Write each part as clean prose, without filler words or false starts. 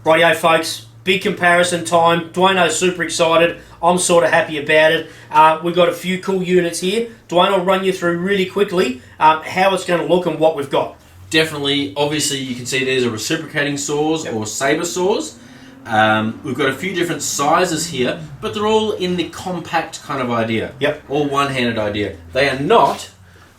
Rightio folks, big comparison time. Dwayno's super excited. I'm sort of happy about it. We've got a few cool units here. Dwayne, I'll run you through really quickly how it's going to look and what we've got. Definitely, obviously you can see there's a reciprocating saws or Sabre saws. We've got a few different sizes here, but they're all in the compact kind of idea. Yep. All one-handed idea. They are not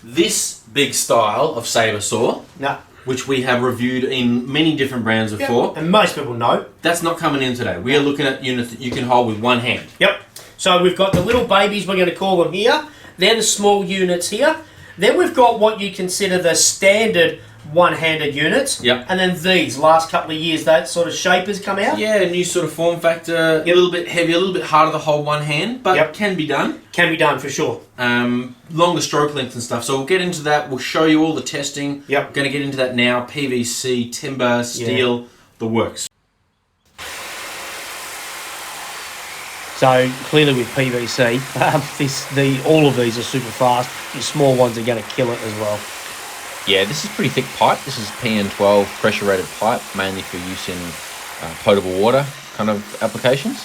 this big style of Sabre saw. No. Which we have reviewed in many different brands before. Yep. And most people know. That's not coming in today. We are looking at units that you can hold with one hand. Yep. So we've got the little babies, we're going to call them here. They're the small units here. Then we've got what you consider the standard one-handed units. Yep. And then these, last couple of years, that sort of shape has come out. Yeah, new sort of form factor, a little bit heavy, a little bit harder to hold one hand, but can be done. Can be done for sure. Longer stroke length and stuff. So we'll get into that. We'll show you all the testing. Yep. We're going to get into that now. PVC, timber, steel, the works. So clearly with PVC, all of these are super fast. The small ones are going to kill it as well. Yeah, this is pretty thick pipe. This is PN12 pressure rated pipe, mainly for use in potable water kind of applications.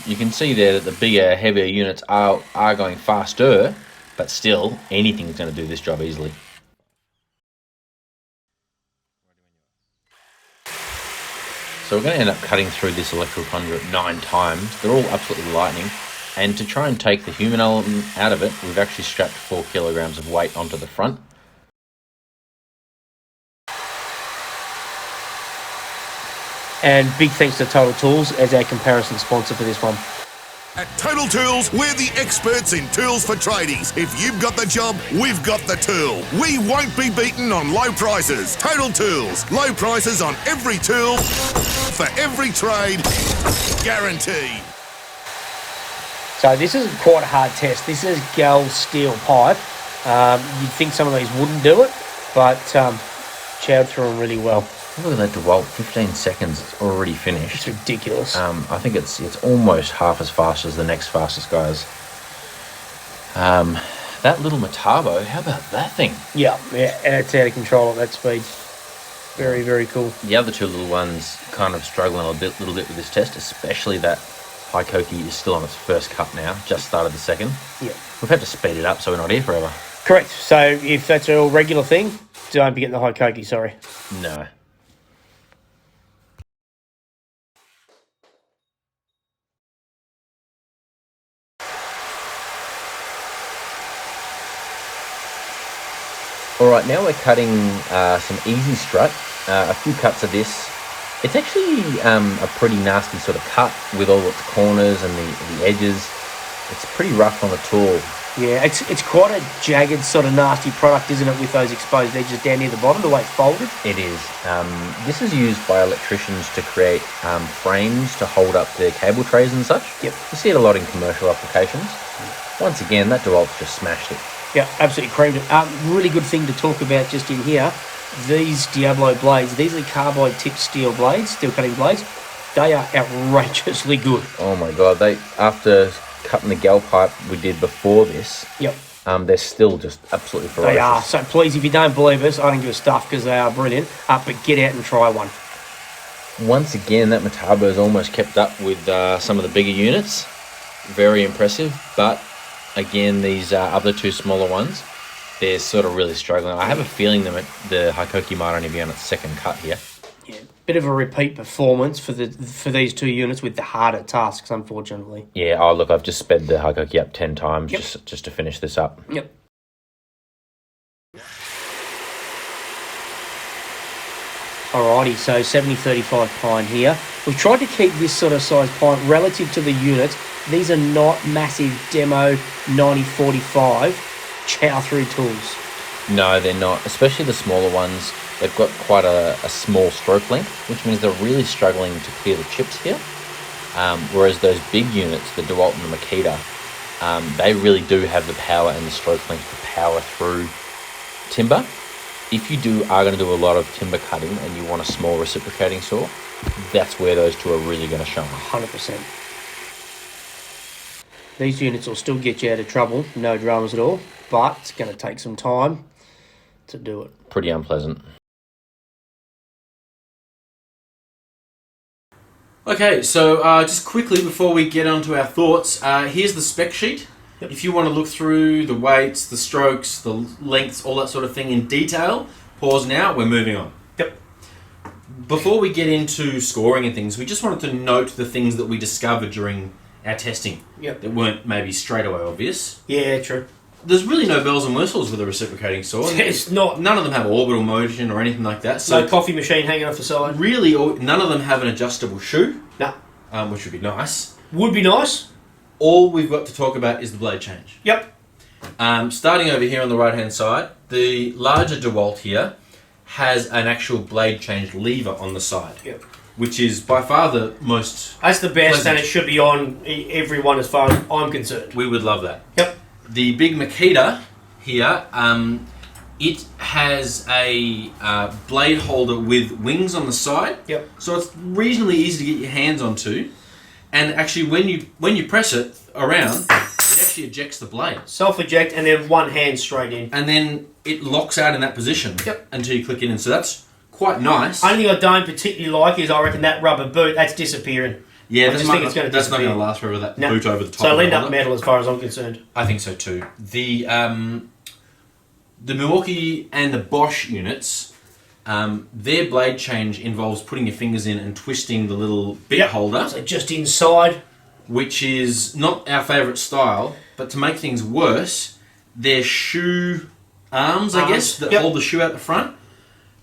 You can see there that the bigger, heavier units are going faster, but still anything's going to do this job easily. So we're going to end up cutting through this electrical conduit 9 times. They're all absolutely lightning. And to try and take the human element out of it, we've actually strapped 4 kilograms of weight onto the front. And big thanks to Total Tools as our comparison sponsor for this one. At Total Tools, we're the experts in tools for tradies. If you've got the job, we've got the tool. We won't be beaten on low prices. Total Tools, low prices on every tool, for every trade, guaranteed. So this is quite a hard test. This is gal steel pipe. You'd think some of these wouldn't do it, but chowed through them really well. Look at that Dewalt, 15 seconds, it's already finished. It's ridiculous. I think it's almost half as fast as the next fastest guys. That little Metabo, how about that thing? Yeah, and it's out of control at that speed. Very, very cool. The other two little ones kind of struggling a little bit with this test, especially that Hikoki is still on its first cut now, just started the second. Yeah. We've had to speed it up so we're not here forever. Correct. So if that's a regular thing, don't be getting the Hikoki, sorry. No. Alright, now we're cutting some easy strut, a few cuts of this. It's actually a pretty nasty sort of cut with all its corners and the edges. It's pretty rough on the tool. Yeah, it's quite a jagged sort of nasty product, isn't it, with those exposed edges down near the bottom, the way it's folded? It is. This is used by electricians to create frames to hold up their cable trays and such. Yep. You see it a lot in commercial applications. Once again, that Dewalt's just smashed it. Yeah, absolutely creamed it. Really good thing to talk about just in here. These Diablo blades, these are carbide tipped steel blades, steel cutting blades. They are outrageously good. Oh my god, after cutting the gal pipe we did before this, yep, they're still just absolutely ferocious. They are. So please, if you don't believe us, I don't give a stuff because they are brilliant. But get out and try one. Once again, that Metabo has almost kept up with some of the bigger units. Very impressive, but again, these other two smaller ones, they're sort of really struggling. I have a feeling the Hikoki might only be on its second cut here. Yeah, bit of a repeat performance for these two units with the harder tasks, unfortunately. Yeah, oh look, I've just sped the Hikoki up 10 times just to finish this up. Yep. Alrighty, so 70-35 pine here. We've tried to keep this sort of size pine relative to the units. These are not massive demo 90-45 chow through tools. No, they're not, especially the smaller ones. They've got quite a small stroke length, which means they're really struggling to clear the chips here. Whereas those big units, the Dewalt and the Makita, they really do have the power and the stroke length to power through timber. If you are going to do a lot of timber cutting and you want a small reciprocating saw, that's where those two are really going to shine. 100%. These units will still get you out of trouble, no dramas at all, but it's going to take some time to do it. Pretty unpleasant. Okay, so just quickly before we get on to our thoughts, here's the spec sheet. Yep. If you want to look through the weights, the strokes, the lengths, all that sort of thing in detail, pause now, we're moving on. Yep. Before we get into scoring and things, we just wanted to note the things that we discovered during our testing that weren't maybe straight away obvious. Yeah, true. There's really no bells and whistles with a reciprocating saw. It's not. None of them have orbital motion or anything like that. So No coffee machine hanging off the side. really, none of them have an adjustable shoe, No. which would be nice. Would be nice. All we've got to talk about is the blade change. Yep. Starting over here on the right hand side, the larger Dewalt here has an actual blade change lever on the side. Yep. Which is by far the most... That's the best, pleasant. and it should be on everyone as far as I'm concerned. We would love that. Yep. The big Makita here, it has a blade holder with wings on the side. Yep. So it's reasonably easy to get your hands onto. And actually, when you press it around, it actually ejects the blade. Self-eject, and then one hand straight in. And then it locks out in that position until you click it in. So that's quite nice. Only thing I don't particularly like is I reckon that rubber boot, that's disappearing. Yeah, I just think it's going to that's not disappear. going to last forever, that No. boot over the top. So it'll of end the up holder. metal as far as I'm concerned. I think so too. The Milwaukee and the Bosch units, their blade change involves putting your fingers in and twisting the little bit holder, So just inside. which is not our favourite style. But to make things worse, their shoe arms, I guess, that hold the shoe out the front,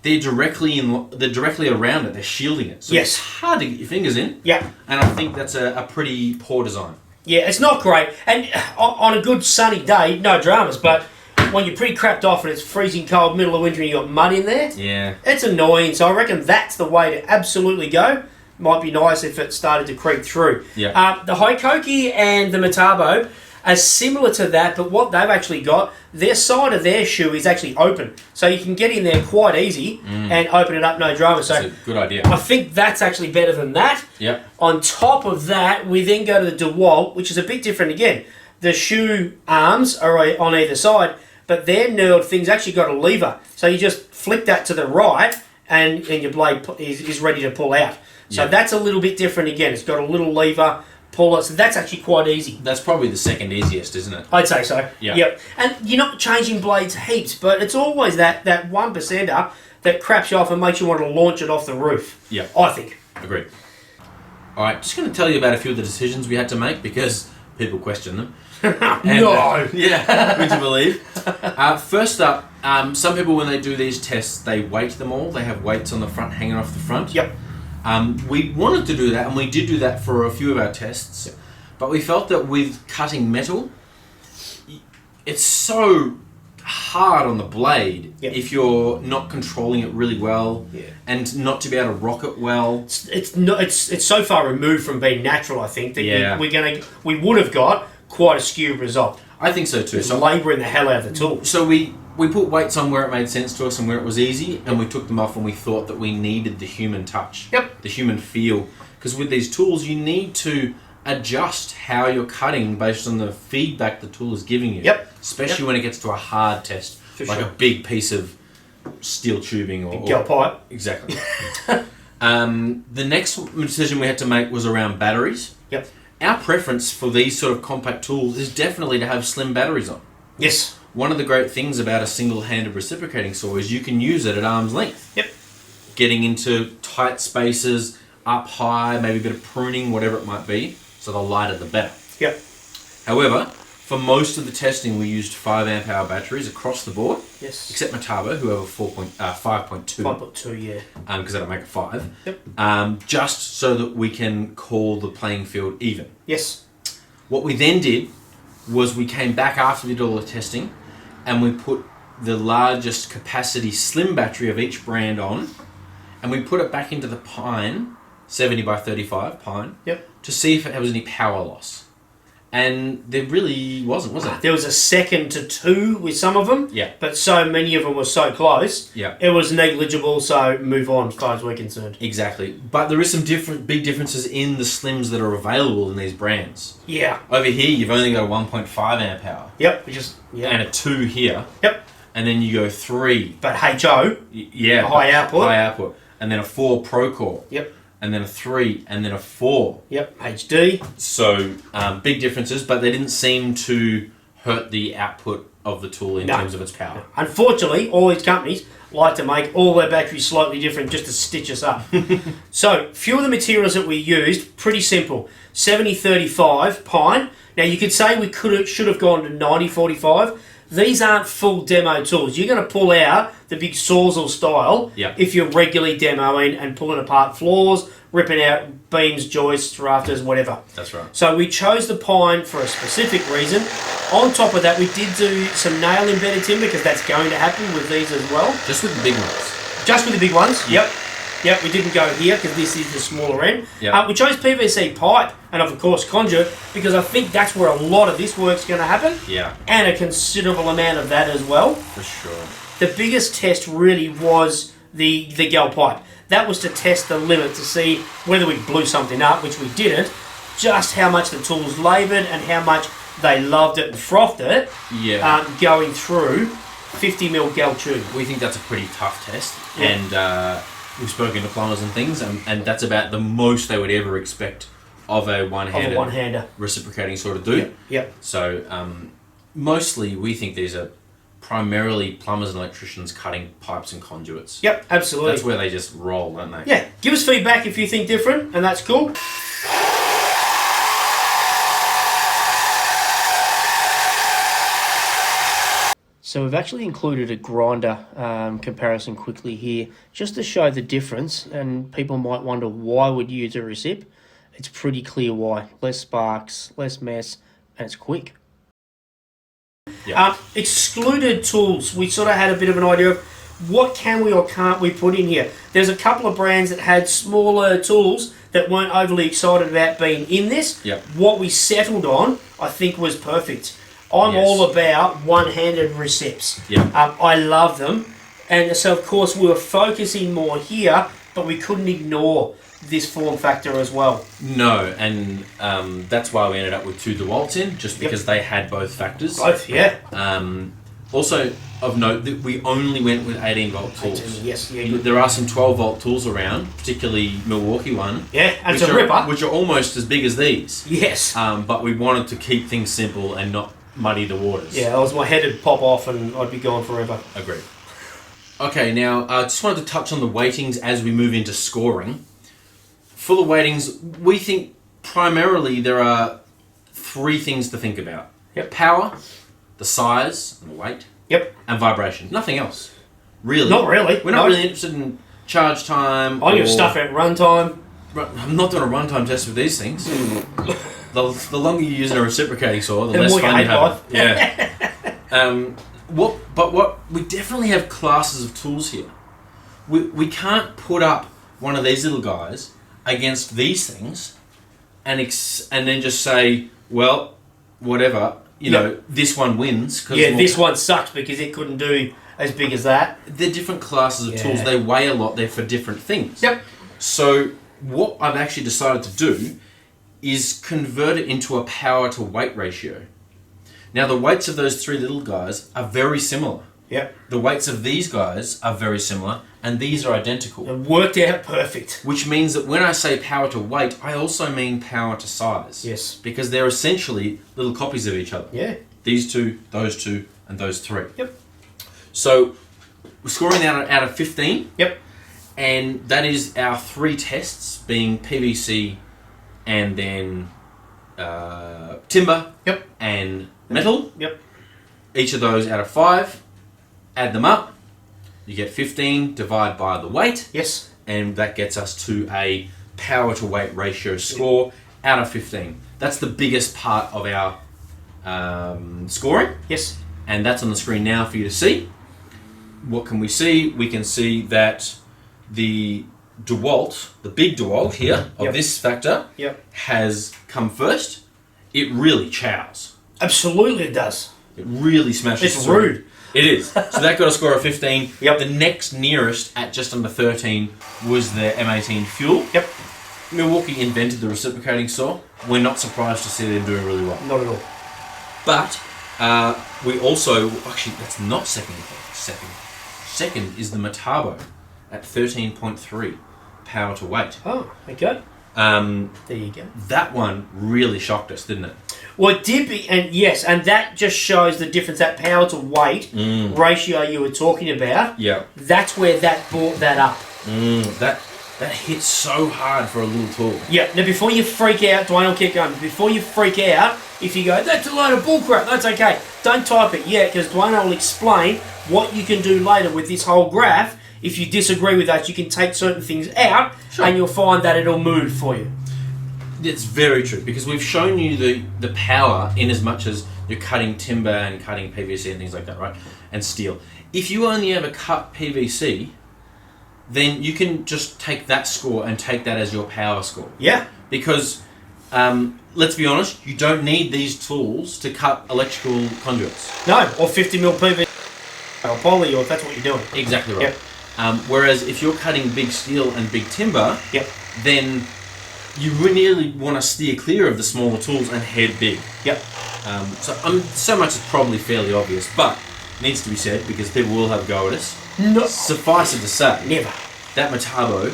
they're directly around it. They're shielding it, so Yes. it's hard to get your fingers in. Yeah. And I think that's a pretty poor design. Yeah, it's not great. And on a good sunny day, no dramas, but when you're pretty crapped off and it's freezing cold, middle of winter, and you've got mud in there, Yeah. it's annoying. So I reckon that's the way to absolutely go. Might be nice if it started to creep through. Yeah. The Hikoki and the Metabo are similar to that, but what they've actually got, their side of their shoe is actually open. So you can get in there quite easy and open it up, no drama. So That's a good idea. I think that's actually better than that. Yep. On top of that, we then go to the Dewalt, which is a bit different again. The shoe arms are on either side, but their knurled thing's actually got a lever. So you just flick that to the right and your blade is ready to pull out. So that's a little bit different again. It's got a little lever, pull it. So that's actually quite easy. That's probably the second easiest, isn't it? I'd say so. Yeah. Yep. And you're not changing blades heaps, but it's always that 1%er that craps you off and makes you want to launch it off the roof. Yeah. I think. Agreed. All right, just going to tell you about a few of the decisions we had to make because people question them. No. Yeah, would you believe? First up, some people when they do these tests, they weight them all. They have weights on the front hanging off the front. Yep. We wanted to do that, and we did do that for a few of our tests. But we felt that with cutting metal, it's so hard on the blade if you're not controlling it really well and not to be able to rock it well. It's so far removed from being natural, I think, that we would have got quite a skewed result. I think so too. It's So labouring the hell out of the tool. So we put weights on where it made sense to us and where it was easy, and we took them off when we thought that we needed the human touch, the human feel. Because with these tools, you need to adjust how you're cutting based on the feedback the tool is giving you. Especially when it gets to a hard test, like a big piece of steel tubing or Gel pipe. Exactly. The next decision we had to make was around batteries. Our preference for these sort of compact tools is definitely to have slim batteries on. Yes. One of the great things about a single-handed reciprocating saw is you can use it at arm's length. Getting into tight spaces, up high, maybe a bit of pruning, whatever it might be. So the lighter the better. However, for most of the testing we used 5 amp hour batteries across the board. Except Metabo, who have a 5.2. 5.2, yeah. Because they don't make a 5. Just so that we can call the playing field even. What we then did was we came back after we did all the testing and we put the largest capacity slim battery of each brand on and we put it back into the Pine 70 by 35 Pine to see if it was any power loss. And there really wasn't, was it? There was a second to 2 with some of them, but so many of them were so close, it was negligible, so move on as far as we're concerned. Exactly. But there is some big differences in the slims that are available in these brands. Over here, you've only got a 1.5 amp hour. Which is... And a 2 here. And then you go 3. But HO, high output. And then a 4 Pro Core. and then a 3, and then a 4. Yep, HD. So big differences, but they didn't seem to hurt the output of the tool in terms of its power. Unfortunately, all these companies like to make all their batteries slightly different just to stitch us up. So, few of the materials that we used, pretty simple. 70-35 pine. Now, you could say we should have gone to 90-45. These aren't full demo tools. You're going to pull out the big Sawzall style if you're regularly demoing and pulling apart floors, ripping out beams, joists, rafters, whatever. That's right. So we chose the pine for a specific reason. On top of that, we did do some nail embedded timber because that's going to happen with these as well. Just with the big ones? Just with the big ones, yep. Yep, we didn't go here because this is the smaller end. Yep. We chose PVC pipe and of course conduit because I think that's where a lot of this work's going to happen. Yeah. And a considerable amount of that as well. For sure. The biggest test really was the gel pipe. That was to test the limit to see whether we blew something up, which we didn't, just how much the tools laboured and how much they loved it and frothed it going through 50mm gel tube. We think that's a pretty tough test, and we've spoken to plumbers and things, and that's about the most they would ever expect of a one-hander reciprocating sort of dude. Yep. So mostly we think these are primarily plumbers and electricians cutting pipes and conduits. Yep, absolutely. That's where they just roll, don't they? Yeah. Give us feedback if you think different, and that's cool. So we've actually included a grinder comparison quickly here, just to show the difference, and people might wonder why would you use a recip. It's pretty clear why. Less sparks, less mess, and it's quick. Yep. Excluded tools. We sort of had a bit of an idea of what can we or can't we put in here. There's a couple of brands that had smaller tools that weren't overly excited about being in this. Yep. What we settled on, I think, was perfect. I'm all about one-handed recips. Yep. I love them. And so, of course, we were focusing more here, but we couldn't ignore this form factor as well. No, and that's why we ended up with 2 Dewalts in, just because they had both factors. Both, yeah. Also, of note, that we only went with 18-volt tools. 18, yes, yeah. There are some 12-volt tools around, particularly Milwaukee one. Yeah, and it's a ripper. Which are almost as big as these. Yes. But we wanted to keep things simple and not muddy the waters. Yeah, else my head would pop off and I'd be gone forever. Agreed. Okay, now I just wanted to touch on the weightings as we move into scoring. For the weightings, we think primarily there are 3 things to think about. Yep. Power, the size and the weight, and vibration. Nothing else. Really. Not really. We're not really interested in charge time. I give stuff at runtime. I'm not doing a runtime test with these things. The longer you use a reciprocating saw, the less more fun you have. life. Yeah. What we definitely have classes of tools here. We can't put up one of these little guys against these things, and then just say, well, whatever. You know, this one wins. This one sucked because it couldn't do as big as that. They're different classes of tools. They weigh a lot. They're for different things. Yep. So what I've actually decided to do is convert it into a power to weight ratio. Now the weights of those 3 little guys are very similar. Yep. The weights of these guys are very similar, and these are identical. It worked out perfect. Which means that when I say power to weight, I also mean power to size. Yes. Because they're essentially little copies of each other. Yeah. These 2, those 2, and those 3. Yep. So we're scoring that out of 15. Yep. And that is our 3 tests, being PVC and then timber and metal. Yep. Each of those out of 5. Add them up. You get 15, divide by the weight. Yes. And that gets us to a power to weight ratio score out of 15. That's the biggest part of our scoring. Yes. And that's on the screen now for you to see. What can we see? We can see that the Dewalt, the big Dewalt here of this factor, has come first. It really chows. Absolutely it does. It really smashes. It's rude. It is. So that got a score of 15. Yep. The next nearest at just under 13 was the M18 Fuel. Yep. Milwaukee invented the reciprocating saw. We're not surprised to see them doing really well. Not at all. But we also, actually that's not second. Second is the Metabo at 13.3 power to weight. Oh, okay. There you go. That one really shocked us, didn't it? Well, it did be, and yes, and that just shows the difference, that power to weight ratio you were talking about. Yeah. That's where that brought that up. That hits so hard for a little tool. Yeah. Now, before you freak out, Dwayne will keep going. Before you freak out, if you go, that's a load of bullcrap, that's okay. Don't type it yet, because Dwayne will explain what you can do later with this whole graph. If you disagree with that, you can take certain things out, and you'll find that it'll move for you. It's very true, because we've shown you the power in as much as you're cutting timber and cutting PVC and things like that, right? And steel. If you only ever cut PVC, then you can just take that score and take that as your power score. Yeah. Because, let's be honest, you don't need these tools to cut electrical conduits. No, or 50mm PVC or poly, or if that's what you're doing. Exactly right. Yep. Whereas if you're cutting big steel and big timber, then you really want to steer clear of the smaller tools and head big. Yep. So much is probably fairly obvious, but needs to be said because people will have a go at us. No. Suffice it to say, never. That Metabo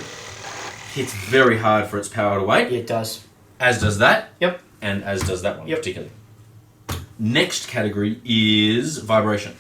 hits very hard for its power to weight. Yeah, it does. As does that. Yep. And as does that one particularly. Next category is vibration.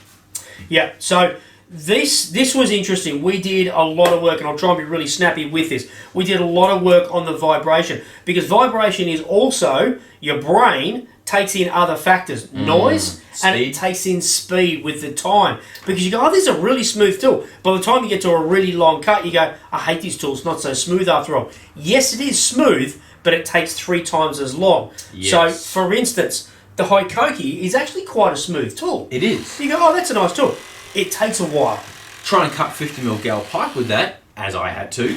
Yeah, so this was interesting. We did a lot of work, and I'll try and be really snappy with this. We did a lot of work on the vibration, because vibration is also, your brain takes in other factors, noise, and it takes in speed with the time. Because you go, oh, this is a really smooth tool. By the time you get to a really long cut, you go, I hate this tool, it's not so smooth after all. Yes, it is smooth, but it takes 3 times as long. Yes. So, for instance, the Hikoki is actually quite a smooth tool. It is. You go, oh, that's a nice tool. It takes a while. Try and cut 50mm gal pipe with that, as I had to,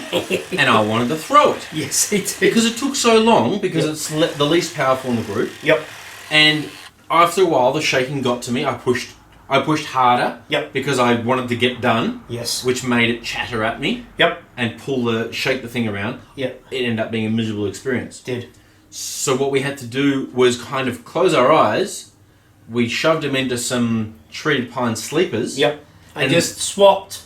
and I wanted to throw it. Yes, it did. Because it took so long, because it's the least powerful in the group. Yep. And after a while, the shaking got to me. I pushed harder. Yep. Because I wanted to get done. Yes. Which made it chatter at me. Yep. And shake the thing around. Yep. It ended up being a miserable experience. Did. So what we had to do was kind of close our eyes. We shoved them into some treated pine sleepers. Yep. And just swapped.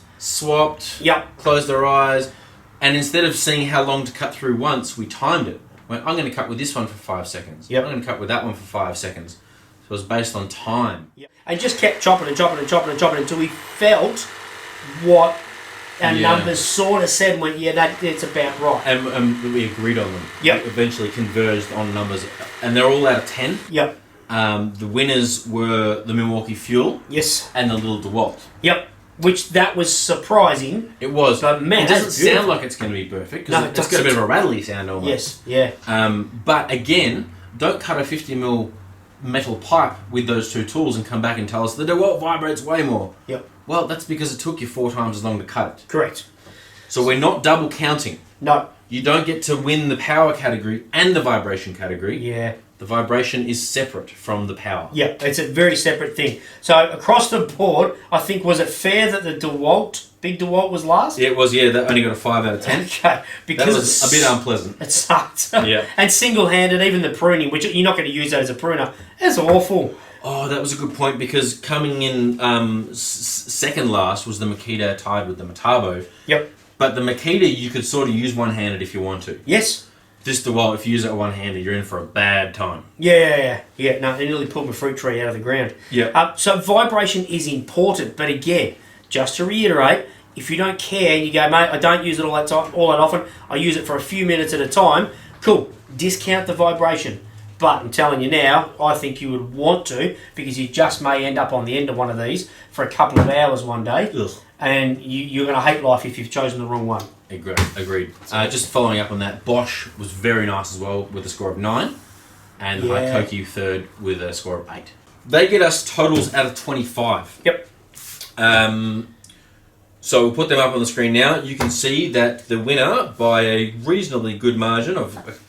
Yep. Closed our eyes. And instead of seeing how long to cut through once, we timed it. Went, I'm going to cut with this one for 5 seconds. Yep. I'm going to cut with that one for 5 seconds. So it was based on time. Yep. And just kept chopping until we felt what our numbers sort of said. Went, it's about right. And we agreed on them. Yep. We eventually converged on numbers. And they're all out of 10. Yep. The winners were the Milwaukee Fuel. Yes. And the little Dewalt. Yep. Which that was surprising. It was. But man, it doesn't sound like it's going to be perfect, because it's got a bit of a rattly sound almost. Yes, yeah. But again, don't cut a 50mm metal pipe with those two tools and come back and tell us the Dewalt vibrates way more. Yep. Well, that's because it took you 4 times as long to cut it. Correct. So we're not double counting. No. You don't get to win the power category and the vibration category. Yeah. The vibration is separate from the power. Yeah, it's a very separate thing. So across the board, I think, was it fair that the big Dewalt was last? Yeah, it was, that only got a 5 out of 10. Okay. Because that was a bit unpleasant. It sucked. Yeah. And single-handed, even the pruning, which you're not going to use that as a pruner, that's awful. Oh, that was a good point, because coming in second last was the Makita tied with the Metabo. Yep. But the Makita, you could sort of use one-handed if you want to. Yes. This Dewalt, if you use it one-handed, you're in for a bad time. Yeah. No, it nearly pulled my fruit tree out of the ground. Yeah. So vibration is important, but again, just to reiterate, if you don't care and you go, mate, I don't use it all that often, I use it for a few minutes at a time, cool, discount the vibration. But I'm telling you now, I think you would want to, because you just may end up on the end of one of these for a couple of hours one day. Ugh. And you're going to hate life if you've chosen the wrong one. Agreed. Just following up on that, Bosch was very nice as well with a score of 9, and Hikoki third with a score of 8. They get us totals out of 25. Yep. So we'll put them up on the screen now. You can see that the winner, by a reasonably good margin of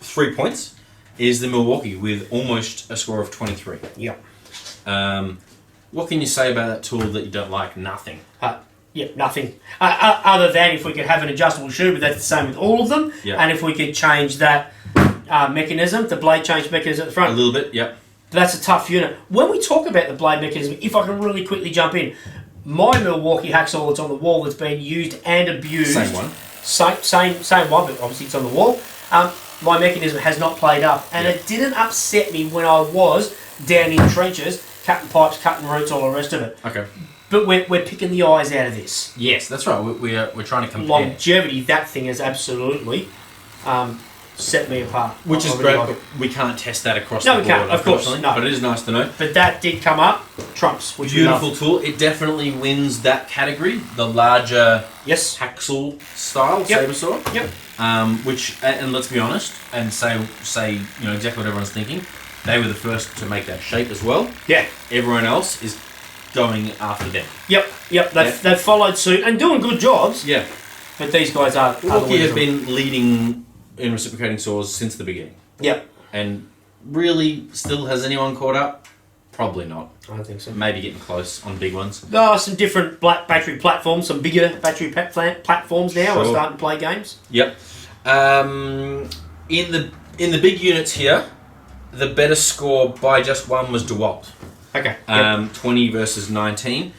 3 points, is the Milwaukee with almost a score of 23. Yep. What can you say about that tool that you don't like? Nothing. Nothing. Other than if we could have an adjustable shoe, but that's the same with all of them. Yep. And if we could change that mechanism, the blade change mechanism at the front. A little bit, yep. That's a tough unit. When we talk about the blade mechanism, if I can really quickly jump in, my Milwaukee Hackzall that's on the wall that's been used and abused. Same one. Same one, but obviously it's on the wall. My mechanism has not played up, and it didn't upset me when I was down in trenches, cutting pipes, cutting roots, all the rest of it. Okay. But we're picking the eyes out of this. Yes, that's right. We're trying to compare. Longevity, that thing has absolutely set me apart. Which is great, but we can't test that across the board. No, we can't, of course, no. But it is nice to know. But that did come up, trumps, which beautiful tool. It definitely wins that category, the larger Hackzall style saber saw. Yep. Which, and let's be honest, and say exactly what everyone's thinking. They were the first to make that shape as well. Yeah. Everyone else is going after them. Yep. They've followed suit and doing good jobs. Yeah. But these guys are Milwaukee have been leading in reciprocating saws since the beginning. Yep. And really, still has anyone caught up? Probably not. I don't think so. Maybe getting close on big ones. There are some different battery platforms, some bigger battery platforms now are starting to play games. Yep. In the big units here, the better score by just one was Dewalt. Okay. 20 versus 19.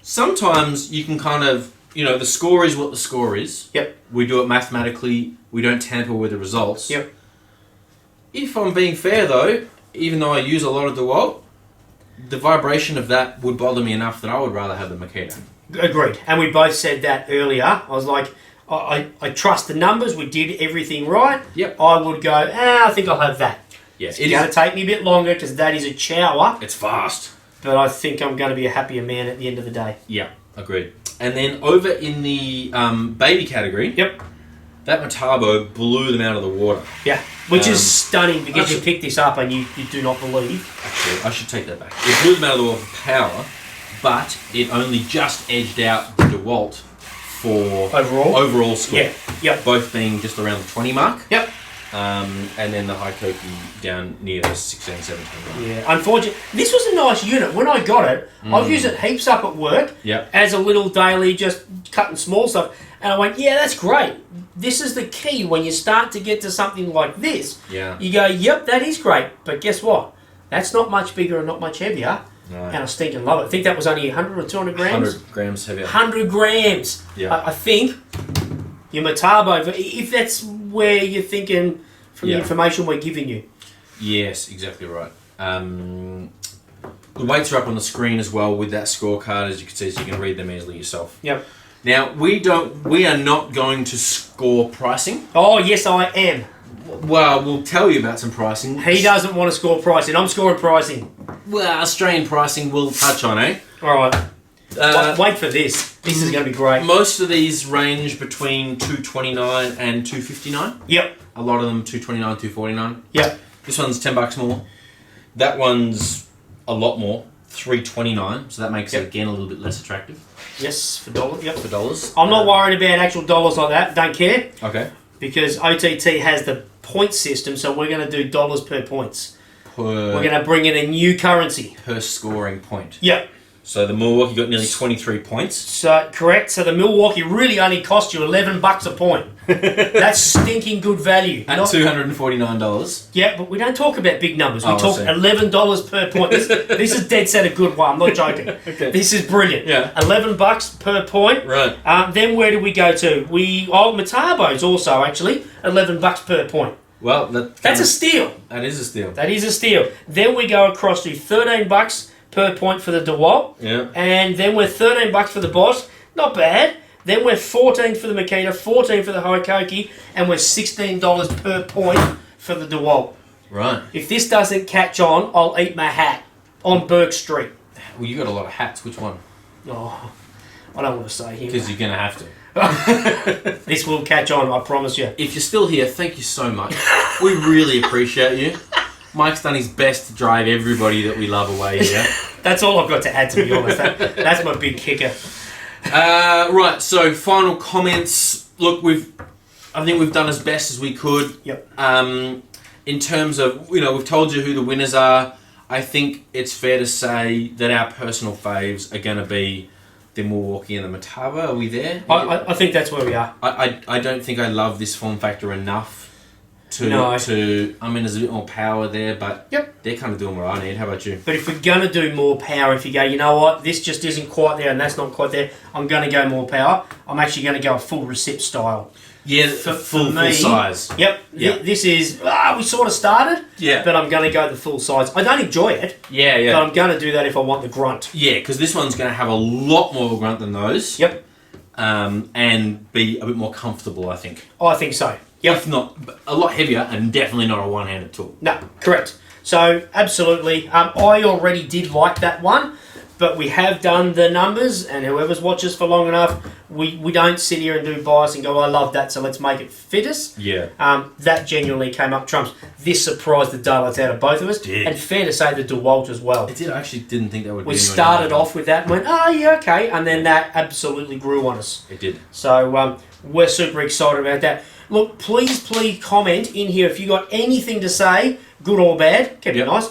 Sometimes you can kind of, the score is what the score is. Yep. We do it mathematically. We don't tamper with the results. Yep. If I'm being fair though, even though I use a lot of Dewalt, the vibration of that would bother me enough that I would rather have the Makita. Agreed. And we both said that earlier. I was like, I trust the numbers. We did everything right. Yep. I would go, I think I'll have that. Yes. It's going to take me a bit longer because that is a chower. It's fast. But I think I'm going to be a happier man at the end of the day. Yeah, agreed. And then over in the baby category, that Metabo blew them out of the water. Yeah, which is stunning because you picked this up and you do not believe. Actually, I should take that back. It blew them out of the water for power, but it only just edged out the Dewalt for overall score. Yeah, yep. Both being just around the 20 mark. Yep. And then the Hikoki down near the 16, 17 mark. Yeah, unfortunately, this was a nice unit. When I got it, I've used it heaps up at work as a little daily, just cutting small stuff. And I went, yeah, that's great. This is the key when you start to get to something like this. Yeah. You go, yep, that is great. But guess what? That's not much bigger and not much heavier. No. And I stinking love it. I think that was only 100 or 200 grams. 100 grams heavier. 100 grams. Yeah. I think your Metabo, if that's where you're thinking from the information we're giving you. Yes, exactly right. The weights are up on the screen as well with that scorecard, as you can see, so you can read them easily yourself. Yep. Now, we are not going to score pricing. Oh, yes, I am. Well, we'll tell you about some pricing. He doesn't want to score pricing. I'm scoring pricing. Well, Australian pricing we'll touch on, eh? All right. Wait for this. This is going to be great. Most of these range between $229 and $259. Yep. A lot of them $229, $249. Yep. This one's $10 more. That one's a lot more, $329. So that makes it again a little bit less attractive. Yes, for dollars. Yep. For dollars. I'm not worried about actual dollars like that. Don't care. Okay. Because OTT has the point system, so we're going to do dollars per points. We're going to bring in a new currency. Per scoring point. Yep. So the Milwaukee got nearly 23 points. So correct. So the Milwaukee really only cost you $11 a point. That's stinking good value. At $249. Yeah, but we don't talk about big numbers. We talk see. $11 per point. This is dead set a good one. I'm not joking. Okay. This is brilliant. Yeah. $11 per point. Right. Then where do we go to? Metabo's also actually $11 per point. Well, that's a steal. That is a steal. That is a steal. Then we go across to $13 per point for the Dewalt. Yeah. And then we're $13 for the Bosch. Not bad. Then we're $14 for the Makita, $14 for the Hikoki, and we're $16 per point for the Dewalt. Right. If this doesn't catch on, I'll eat my hat on Burke Street. Well, you got a lot of hats. Which one? Oh, I don't want to say here. Because you're going to have to. This will catch on, I promise you. If you're still here, thank you so much. We really appreciate you. Mike's done his best to drive everybody that we love away here. That's all I've got to add, to be honest. That's my big kicker. Right, so final comments. Look, I think we've done as best as we could. Yep. In terms of, we've told you who the winners are. I think it's fair to say that our personal faves are going to be the Milwaukee and the Metabo. Are we there? I think that's where we are. I don't think I love this form factor enough I mean, there's a bit more power there, but they're kind of doing what I need. How about you? But if we're going to do more power, if you go, you know what, this just isn't quite there and that's not quite there, I'm going to go more power. I'm actually going to go a full recip style. Yeah, full size. Yep. This is, we sort of started, but I'm going to go the full size. I don't enjoy it, but I'm going to do that if I want the grunt. Yeah, because this one's going to have a lot more grunt than those. Yep. And be a bit more comfortable, I think. I think so. Yep. If not, a lot heavier and definitely not a one-handed tool. No, correct. So, absolutely. I already did like that one, but we have done the numbers, and whoever's watched us for long enough, we don't sit here and do bias and go, I love that, so let's make it fit us. Yeah. That genuinely came up trumps. This surprised the daylights out of both of us. Did. And fair to say the Dewalt as well. It did. I actually didn't think that would be. We started off with that and went, oh, yeah, okay, and then that absolutely grew on us. It did. So, we're super excited about that. Look, please comment in here if you got anything to say, good or bad. Keep it nice.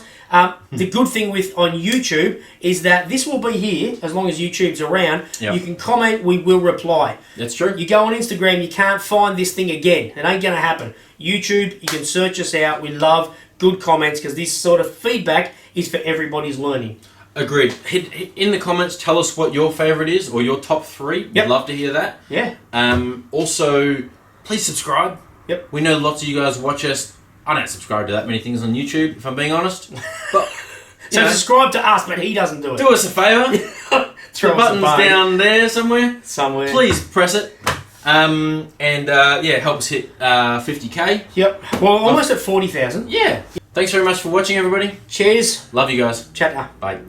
The good thing on YouTube is that this will be here as long as YouTube's around. Yep. You can comment, we will reply. That's true. You go on Instagram, you can't find this thing again. It ain't going to happen. YouTube, you can search us out. We love good comments because this sort of feedback is for everybody's learning. Agreed. Hit in the comments, tell us what your favourite is or your top 3. We'd love to hear that. Yeah. Also, please subscribe. Yep. We know lots of you guys watch us. I don't subscribe to that many things on YouTube, if I'm being honest. But so subscribe to us, but he doesn't do it. Do us a favour. Throw the button's down there somewhere. Please press it. Help us hit 50k. Yep. Well, almost at 40,000. Yeah. Thanks very much for watching, everybody. Cheers. Love you guys. Chapter. Bye.